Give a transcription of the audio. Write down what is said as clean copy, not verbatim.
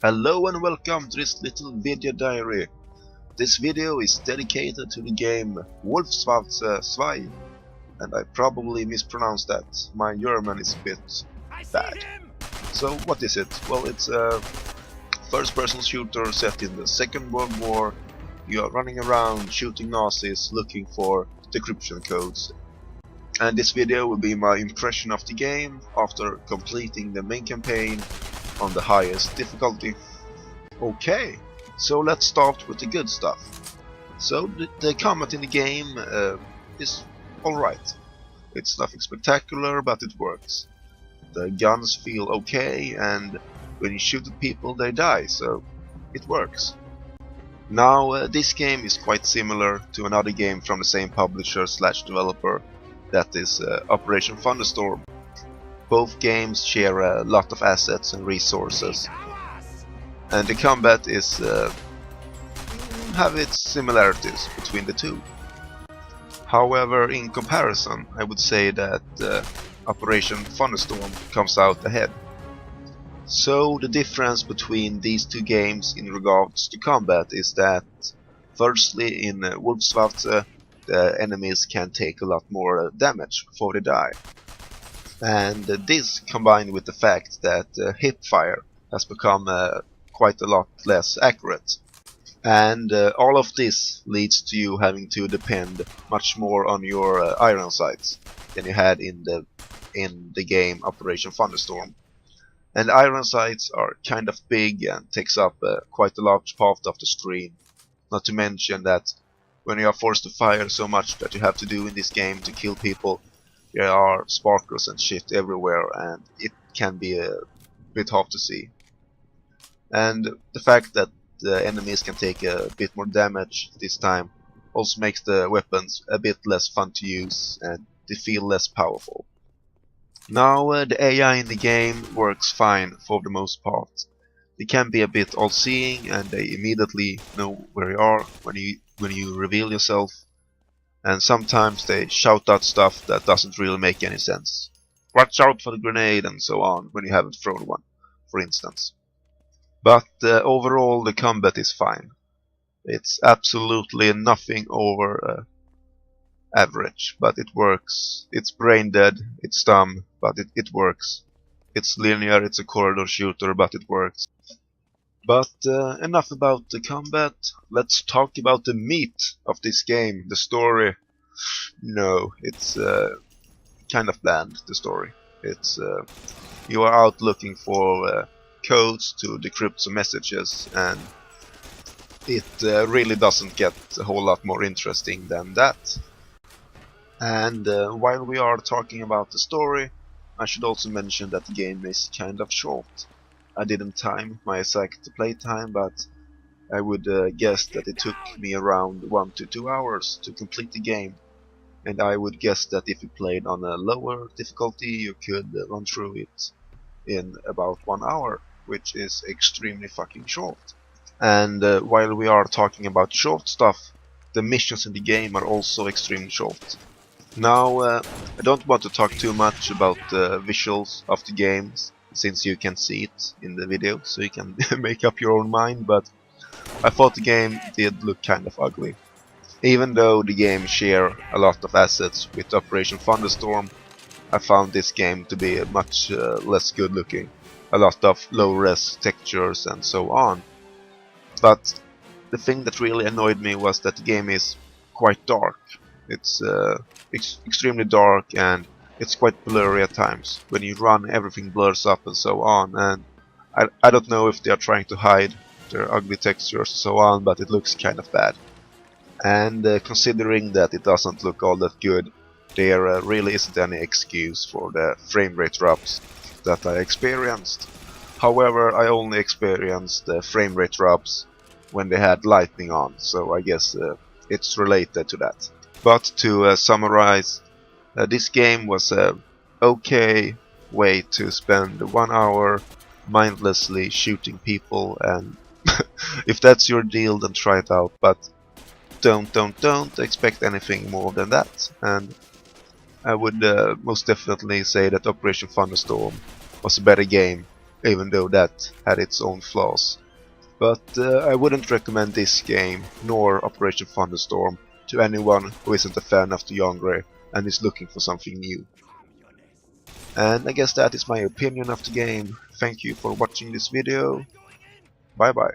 Hello and welcome to this little video diary. This video is dedicated to the game Wolfschanze II, and I probably mispronounced that. My German is a bit bad. So what is it? Well, it's a first-person shooter set in the Second World War. You are running around shooting Nazis looking for decryption codes. And this video will be my impression of the game after completing the main campaign on the highest difficulty. Okay, so let's start with the good stuff. So the combat in the game is alright. It's nothing spectacular, but it works. The guns feel okay, and when you shoot at people they die, so it works. Now this game is quite similar to another game from the same publisher / developer, that is Operation Thunderstorm. Both games share a lot of assets and resources, and the combat is have its similarities between the two. However, in comparison, I would say that Operation Thunderstorm comes out ahead. So the difference between these two games in regards to combat is that, firstly, in Wolfschanze the enemies can take a lot more damage before they die. And this combined with the fact that hipfire has become quite a lot less accurate. And all of this leads to you having to depend much more on your iron sights than you had in the game Operation Thunderstorm. And iron sights are kind of big and takes up quite a large part of the screen. Not to mention that when you are forced to fire so much that you have to do in this game to kill people, there are sparklers and shit everywhere, and it can be a bit hard to see. And the fact that the enemies can take a bit more damage this time also makes the weapons a bit less fun to use, and they feel less powerful. Now the AI in the game works fine for the most part. They can be a bit all-seeing, and they immediately know where you are when you reveal yourself. And sometimes they shout out stuff that doesn't really make any sense. Watch out for the grenade and so on when you haven't thrown one, for instance. But overall the combat is fine. It's absolutely nothing over average, but it works. It's brain dead, it's dumb, but it works. It's linear, it's a corridor shooter, but it works. But enough about the combat, let's talk about the meat of this game, the story. No, it's kind of bland, the story. It's you are out looking for codes to decrypt some messages, and it really doesn't get a whole lot more interesting than that. And while we are talking about the story, I should also mention that the game is kind of short. I didn't time my exact playtime, but I would guess that it took me around 1 to 2 hours to complete the game. And I would guess that if you played on a lower difficulty, you could run through it in about 1 hour, which is extremely fucking short. And while we are talking about short stuff, the missions in the game are also extremely short. Now, I don't want to talk too much about the visuals of the games, since you can see it in the video, so you can make up your own mind, but I thought the game did look kind of ugly. Even though the game share a lot of assets with Operation Thunderstorm, I found this game to be much less good looking. A lot of low-res textures and so on. But the thing that really annoyed me was that the game is quite dark. It's extremely dark, and it's quite blurry at times. When you run, everything blurs up and so on, and I don't know if they are trying to hide their ugly textures and so on, but it looks kind of bad. And considering that it doesn't look all that good, there really isn't any excuse for the frame rate drops that I experienced. However, I only experienced the frame rate drops when they had lighting on, so I guess it's related to that. But to summarize, this game was a okay way to spend 1 hour mindlessly shooting people, and if that's your deal, then try it out, but don't expect anything more than that. And I would most definitely say that Operation Thunderstorm was a better game even though that had its own flaws. But I wouldn't recommend this game, nor Operation Thunderstorm, to anyone who isn't a fan of the genre and is looking for something new. And I guess that is my opinion of the game. Thank you for watching this video. Bye bye.